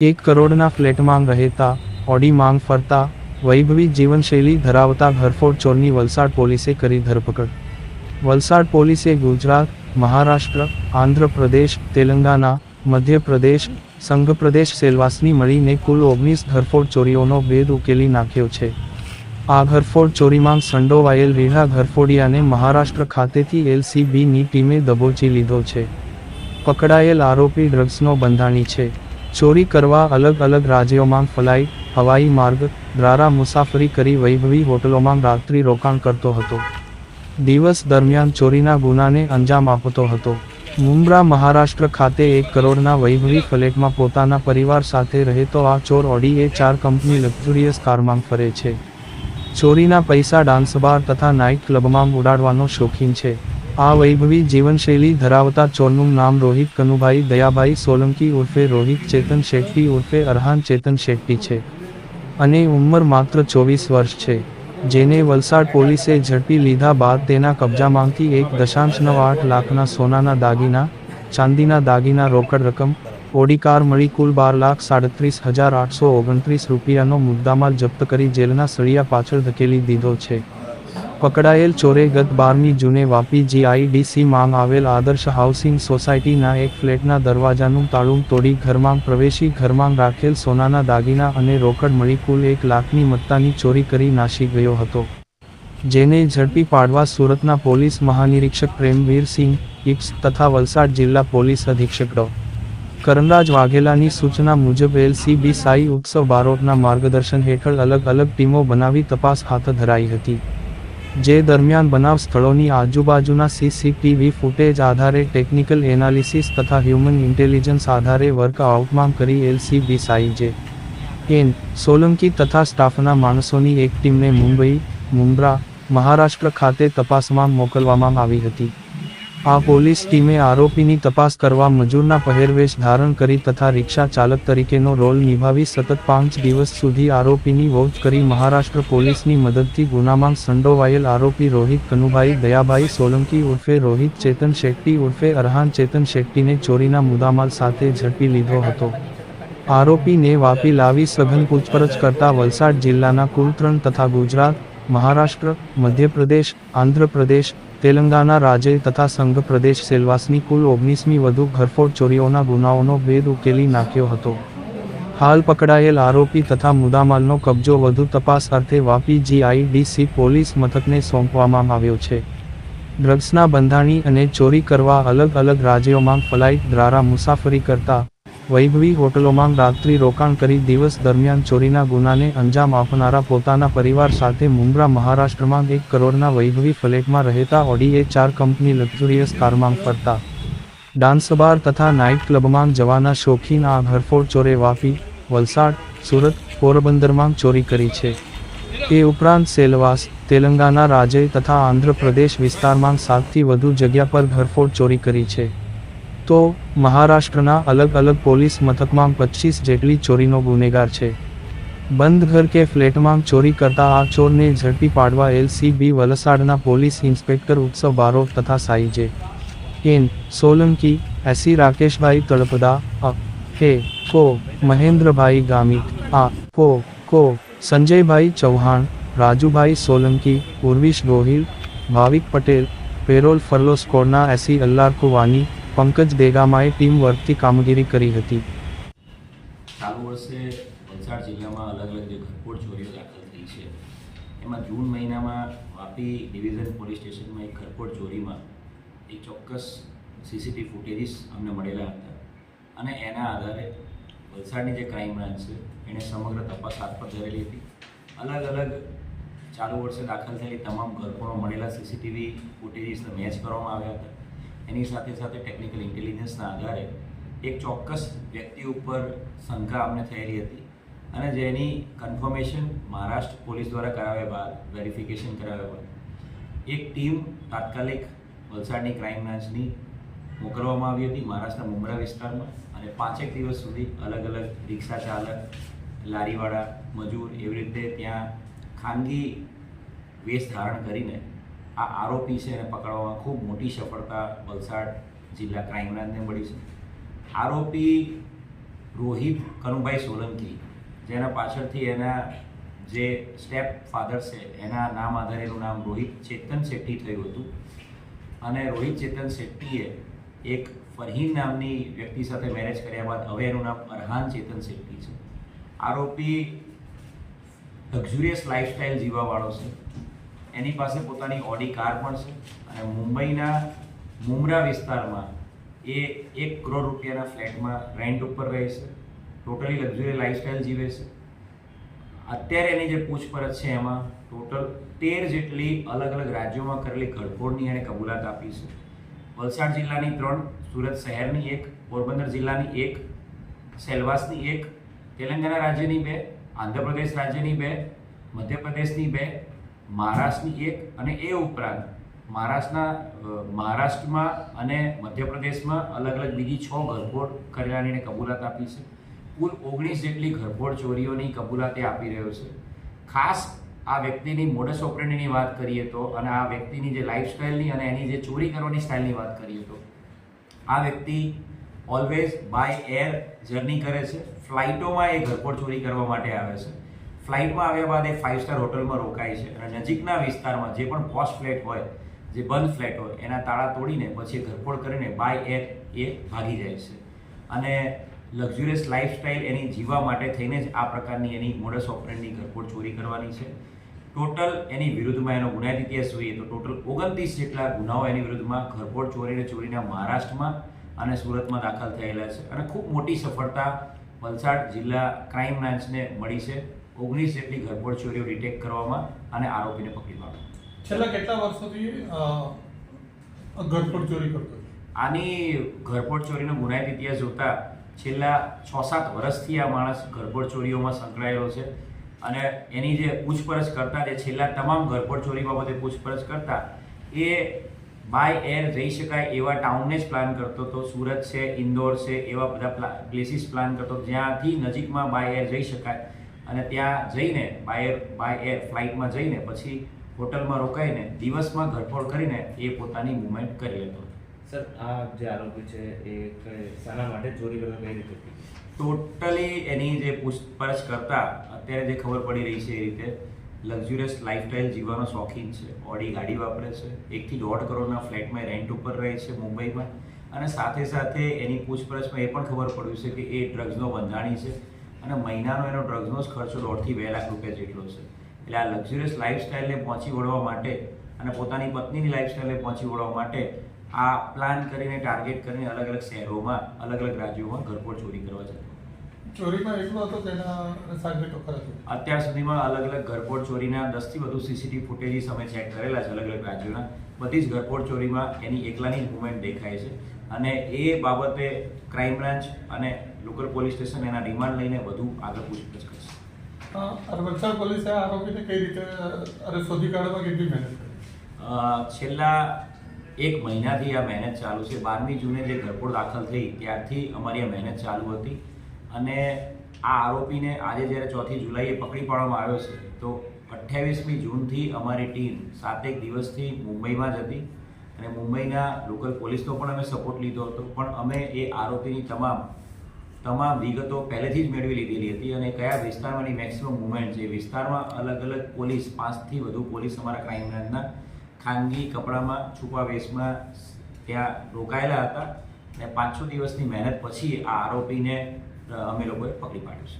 1 કરોડના ફ્લેટમાં રહેતા, ઓડી માંગ ફરતા, વૈભવી જીવનશૈલી ધરાવતા ઘરફોડ ચોરની વલસાડ પોલીસે કરી ધરપકડ. વલસાડ પોલીસે ગુજરાત, મહારાષ્ટ્ર, આંધ્રપ્રદેશ, તેલંગાના, મધ્યપ્રદેશ, સંઘપ્રદેશ સેલવાસની મળીને કુલ 19 ઘરફોડ ચોરીઓનો ભેદ ઉકેલી નાખ્યો છે. આ ઘરફોડ ચોરીમાં સંડોવાયેલ રીઢા ઘરફોડિયાને મહારાષ્ટ્ર ખાતેથી એલસીબીની ટીમે દબોચી લીધો છે. પકડાયેલ આરોપી ડ્રગ્સનો બંધાણી છે. ચોરી કરવા અલગ અલગ રાજ્યોમાં ફ્લાઇટ, હવાઈ માર્ગ દ્વારા મુસાફરી કરી વૈભવી હોટલોમાં રાત્રિ રોકાણ કરતો હતો. દિવસ દરમિયાન ચોરીના ગુનાને અંજામ આપતો હતો. મુંબ્રા મહારાષ્ટ્ર ખાતે 1 કરોડના વૈભવી ફ્લેટમાં પોતાના પરિવાર સાથે રહેતો આ ચોર ઓડી A4 કંપની લક્ઝુરિયસ કારમાં ફરે છે. ચોરીના પૈસા ડાન્સ બાર તથા નાઇટ ક્લબમાં ઉડાડવાનો શોખીન છે. આ વૈભવી જીવનશૈલી ધરાવતા ચોરનું નામ રોહિત કનુભાઈ દયાભાઈ સોલંકી ઉર્ફે રોહિત ચેતન શેટ્ટી ઉર્ફે અરહાન ચેતન શેટ્ટી છે અને ઉંમર માત્ર 24 વર્ષ છે, જેને વલસાડ પોલીસે ઝડપી લીધા બાદ તેના કબજામાંથી 1.98 લાખના સોનાના દાગીના, ચાંદીના દાગીના, રોકડ રકમ, ઓડી કાર મળી કુલ 12,37,829 રૂપિયાનો મુદ્દામાલ જપ્ત કરી જેલના સળિયા પાછળ ધકેલી દીધો છે. પકડાયેલ ચોરે ગત 12મી જૂને વાપી GIDC માં આવેલ આદર્શ હાઉસિંગ સોસાયટીના એક ફ્લેટના દરવાજાનું તાળું તોડી ઘરમાં પ્રવેશી ઘરમાં રાખેલ સોનાના દાગીના અને રોકડ મળી કુલ 1 લાખની મત્તાની ચોરી કરી નાસી ગયો હતો, જેને ઝડપી પાડવા સુરતના પોલીસ મહાનિરીક્ષક પ્રેમવીર સિંહ ઇપ્સ તથા વલસાડ જિલ્લા પોલીસ અધિક્ષક ડો. કરણરાજ વાઘેલાની સૂચના મુજબ એલસીબી સાઈ ઉત્સવ બારોટના માર્ગદર્શન હેઠળ અલગ અલગ ટીમો બનાવી તપાસ હાથ ધરાઈ હતી. જે દરમિયાન બનાવ સ્થળોની આજુબાજુના સીસીટીવી ફૂટેજ આધારે ટેકનિકલ એનાલિસિસ તથા હ્યુમન ઇન્ટેલિજન્સ આધારે વર્કઆઉટમાં કરી એલસીબી સાઈ જે.એન. સોલંકી તથા સ્ટાફના માણસોની એક ટીમને મુંબઈ, મુંબ્રા, મહારાષ્ટ્ર ખાતે તપાસમાં મોકલવામાં આવી હતી. આ પોલીસ ટીમે આરોપીની તપાસ કરવા મજૂરના પહેરવેશ ધારણ કરી તથા રિક્ષા ચાલક તરીકેનો રોલ નિભાવી સતત 5 દિવસ સુધી આરોપીની વોચ કરી મહારાષ્ટ્ર પોલીસની મદદથી ગુનામાં સંડોવાયેલ આરોપી રોહિત કનુભાઈ દયાભાઈ સોલંકી ઉર્ફે રોહિત ચેતન શેટ્ટી ઉર્ફે અરહાન ચેતન શેટ્ટીને ચોરીના મુદ્દામાલ સાથે ઝડપી લીધો હતો. આરોપીને વાપી લાવી સઘન પૂછપરછ કરતા વલસાડ જિલ્લાના કુલ 3 તથા ગુજરાત, મહારાષ્ટ્ર, મધ્યપ્રદેશ, આંધ્રપ્રદેશ, તેલંગાના રાજ્ય તથા સંઘ પ્રદેશ સેલવાસની કુલ 19મી વધુ ઘરફોડ ચોરીઓના ગુનાઓનો ભેદ ઉકેલી નાખ્યો હતો. હાલ પકડાયેલ આરોપી તથા મુદ્દામાલનો કબજો વધુ તપાસ અર્થે વાપી GIDC પોલીસ મથકને સોંપવામાં આવ્યો છે. ડ્રગ્સના બંધાણી અને ચોરી કરવા અલગ અલગ રાજ્યોમાં ફ્લાઇટ દ્વારા મુસાફરી કરતા, વૈભવી હોટલોમાં રાત્રિ રોકાણ કરી દિવસ દરમિયાન ચોરીના ગુનાને અંજામ આપનારા પોતાના પરિવાર સાથે મુંબ્રા મહારાષ્ટ્રમાં 1 કરોડના વૈભવી ફ્લેટમાં રહેતા ઓડી A4 કંપની લક્ઝુરિયસ કારમાં ફરતા, ડાન્સ બાર તથા નાઇટ ક્લબમાં જવાના શોખીન આ ઘરફોડ ચોરે વાપી, વલસાડ, સુરત, પોરબંદરમાં ચોરી કરી છે. એ ઉપરાંત સેલવાસ, તેલંગાના રાજ્ય તથા આંધ્રપ્રદેશ વિસ્તારમાં 7થી વધુ જગ્યા પર ઘરફોડ ચોરી કરી છે. તો મહારાષ્ટ્રના અલગ અલગ પોલીસ મથકમાં 25 જેટલી ચોરીનો ગુનેગાર છે. બંધ ઘર કે ફ્લેટમાં ચોરી કરતા આ ચોરને ઝડપી પાડવા એલસીબી વલસાડના પોલીસ ઇન્સ્પેક્ટર ઉત્સવ બારોટ તથા સાઈ જે.એન. સોલંકી, એસી રાકેશભાઈ તળપદા, હે કો મહેન્દ્રભાઈ ગામિત, કો સંજયભાઈ ચૌહાણ, રાજુભાઈ સોલંકી, ઉર્વિશ ગોહિલ, ભાવિક પટેલ, પેરોલ ફરલો સ્કોડના એસી અલ્લારકુવાની, પંકજ દેગામાએ ટીમ વર્કથી કામગીરી કરી હતી. ચાલુ વર્ષે વલસાડ જિલ્લામાં અલગ અલગ જે ઘરફોડ ચોરીઓ દાખલ થઈ છે, એમાં જૂન મહિનામાં વાપી ડિવિઝન પોલીસ સ્ટેશનમાં એક ઘરફોડ ચોરીમાં એક ચોક્કસ સીસીટીવી ફૂટેજીસ અમને મળેલા હતા અને એના આધારે વલસાડની જે ક્રાઇમ બ્રાન્ચ છે એણે સમગ્ર તપાસ હાથ પર ધરેલી હતી. અલગ અલગ ચાલુ વર્ષે દાખલ થયેલી તમામ ઘરફોડમાં મળેલા સીસીટીવી ફૂટેજીસને મેચ કરવામાં આવ્યા હતા. એની સાથે સાથે ટેકનિકલ ઇન્ટેલિજન્સના આધારે એક ચોક્કસ વ્યક્તિ ઉપર શંકા અમને થયેલી હતી અને જેની કન્ફર્મેશન મહારાષ્ટ્ર પોલીસ દ્વારા કરાવ્યા બાદ, વેરિફિકેશન કરાવ્યા બાદ એક ટીમ તાત્કાલિક વલસાડની ક્રાઇમ બ્રાન્ચની મોકલવામાં આવી હતી મહારાષ્ટ્રના મુંબ્રા વિસ્તારમાં અને 5 દિવસ સુધી અલગ અલગ રિક્ષા ચાલક, લારીવાળા, મજૂર એવી રીતે ત્યાં ખાનગી વેશ ધારણ કરીને આ આરોપી છે એને પકડવામાં ખૂબ મોટી સફળતા વલસાડ જિલ્લા ક્રાઇમ બ્રાન્ચને મળી છે. આરોપી રોહિત કનુભાઈ સોલંકી, જેના પાછળથી એના જે સ્ટેપ ફાધર છે એના નામ આધારે એનું નામ રોહિત ચેતન શેટ્ટી થયું હતું. અને રોહિત ચેતન શેટ્ટીએ એક ફરહીન નામની વ્યક્તિ સાથે મેરેજ કર્યા બાદ હવે એનું નામ અરહાન ચેતન શેટ્ટી છે. આરોપી લક્ઝુરિયસ લાઈફસ્ટાઈલ જીવવાવાળો છે. એની પાસે પોતાની ઓડી કાર પણ છે અને મુંબઈના મુમરા વિસ્તારમાં એ 1 કરોડ રૂપિયાના ફ્લેટમાં રેન્ટ ઉપર રહે છે. ટોટલી લક્ઝુરિયસ લાઈફસ્ટાઈલ જીવે છે. અત્યારે એની જે પૂછપરછ છે એમાં ટોટલ 13 જેટલી અલગ અલગ રાજ્યોમાં કરેલી ઘરફોડની એણે કબૂલાત આપી છે. વલસાડ જિલ્લાની 3, સુરત શહેરની 1, પોરબંદર જિલ્લાની 1, સેલવાસની 1, તેલંગાણા રાજ્યની 2, આંધ્રપ્રદેશ રાજ્યની 2, મધ્યપ્રદેશની 2, મહારાષ્ટ્રની 1 અને એ ઉપરાંત મહારાષ્ટ્રમાં અને મધ્યપ્રદેશમાં અલગ અલગ બીજી 6 ઘરફોડ કરેલાની એણે કબૂલાત આપી છે. કુલ 19 જેટલી ઘરફોડ ચોરીઓની કબૂલાત આપી રહ્યો છે. ખાસ આ વ્યક્તિની મોડસ ઓપરેન્ડીની વાત કરીએ તો અને આ વ્યક્તિની જે લાઈફસ્ટાઈલની અને એની જે ચોરી કરવાની સ્ટાઇલની વાત કરીએ તો આ વ્યક્તિ ઓલવેઝ બાય એર જર્ની કરે છે. ફ્લાઇટોમાં એ ઘરફોડ ચોરી કરવા માટે આવે છે. ફ્લાઇટમાં આવ્યા બાદ એ 5 સ્ટાર હોટલમાં રોકાય છે અને નજીકના વિસ્તારમાં જે પણ પોશ ફ્લેટ હોય, જે બંધ ફ્લેટ હોય, એના તાળા તોડીને પછી ઘરફોડ કરીને બાય એર એ ભાગી જાય છે. અને લક્ઝુરિયસ લાઈફસ્ટાઈલ એની જીવવા માટે થઈને જ આ પ્રકારની એની મોડસ ઓપરેન્ડની ઘરફોડ ચોરી કરવાની છે. ટોટલ એની વિરુદ્ધમાં એનો ગુનાહિત ઇતિહાસ જોઈએ તો ટોટલ 29 જેટલા ગુનાઓ એની વિરુદ્ધમાં ઘરફોડ ચોરીના મહારાષ્ટ્રમાં અને સુરતમાં દાખલ થયેલા છે. અને ખૂબ મોટી સફળતા વલસાડ જિલ્લા ક્રાઇમ બ્રાન્ચને મળી છે 19 જેટલી ઘરફોડ ચોરીઓ ડિટેક્ટ કરવામાં અને આરોપીને પકડી પાડવામાં. છેલ્લા કેટલા વર્ષોથી ઘરફોડ ચોરી કરતો? આની ઘરફોડ ચોરીનો ગુનાહિત ઇતિહાસ જોતા છેલ્લા 6-7 વર્ષથી આ માણસ ઘરફોડ ચોરીઓમાં સંકળાયેલો છે. અને એની જે પૂછપરછ કરતા જે છેલ્લા તમામ ઘરફોડ ચોરી બાબતે પૂછપરછ કરતા એ બાય એર જઈ શકાય એવા ટાઉનને જ પ્લાન કરતો હતો. સુરત છે, ઇન્દોર છે, એવા બધા પ્લેસીસ પ્લાન કરતો જ્યાંથી નજીકમાં બાય એર જઈ શકાય અને ત્યાં જઈને બાય એર ફ્લાઇટમાં જઈને પછી હોટલમાં રોકાઈને દિવસમાં ઘરફોડ કરીને એ પોતાની મૂવમેન્ટ કરી લેતો. સર, આ જે આરોપી છે એ શાના માટે ચોરી કરવા કઈ રીતે? ટોટલી એની જે પૂછપરછ કરતા અત્યારે જે ખબર પડી રહી છે એ રીતે લક્ઝુરિયસ લાઈફસ્ટાઈલ જીવવાનો શોખીન છે. ઓડી ગાડી વાપરે છે. 1 થી 1.5 કરોડના ફ્લેટમાં રેન્ટ ઉપર રહે છે મુંબઈમાં. અને સાથે સાથે એની પૂછપરછમાં એ પણ ખબર પડ્યું છે કે એ ડ્રગ્સનો બંધાણી છે અને મહિનાનો એનો ડ્રગ્સનો જ ખર્ચો 1.5 થી 2 લાખ રૂપિયા જેટલો છે. એટલે આ લક્ઝુરિયસ લાઈફસ્ટાઈલને પહોંચી વળવા માટે અને પોતાની પત્નીની લાઈફસ્ટાઈલને પહોંચી વળવા માટે આ પ્લાન કરીને ટાર્ગેટ કરીને અલગ અલગ શહેરોમાં અલગ અલગ રાજ્યોમાં ઘરફોડ ચોરી કરવા જતો. ચોરીમાં એટલો હતો કે એના સાગરેટો ખરા? અત્યાર સુધીમાં અલગ અલગ ઘરફોડ ચોરીના 10 થી વધુ સીસીટીવી ફૂટેજીસ અમે ચેક કરેલા છે અલગ અલગ રાજ્યોના. બધી જ ઘરફોડ ચોરીમાં એની એકલાની જ મુવમેન્ટ દેખાય છે અને એ બાબતે ક્રાઇમ બ્રાન્ચ અને લોકલ પોલીસ સ્ટેશન એના રિમાન્ડ લઈને વધુ આગળ પૂછપરછ કરશે. વલસાડ પોલીસે આ આરોપીને કઈ રીતે શોધી કાઢવામાં કેટલી મહેનત કરી? છેલ્લા 1 મહિનાથી આ મહેનત ચાલુ છે. 12મી જૂને જે ઘરફોડ દાખલ થઈ ત્યારથી અમારી આ મહેનત ચાલુ હતી અને આ આરોપીને આજે જ્યારે 4મી જુલાઈએ પકડી પાડવામાં આવ્યો છે તો 28મી જૂનથી અમારી ટીમ 7 દિવસથી મુંબઈમાં જ હતી અને મુંબઈના લોકલ પોલીસનો પણ અમે સપોર્ટ લીધો હતો. પણ અમે એ આરોપીની તમામ વિગતો પહેલેથી જ મેળવી લીધેલી હતી અને કયા વિસ્તારમાંની મેક્સિમમ મુવમેન્ટ છે એ વિસ્તારમાં અલગ અલગ પોલીસ 5 થી વધુ પોલીસ અમારા ક્રાઇમ બ્રાન્ચના ખાનગી કપડામાં છુપા વેશમાં ત્યાં રોકાયેલા હતા અને 5-6 દિવસની મહેનત પછી આ આરોપીને અમે લોકોએ પકડી પાડ્યો છે.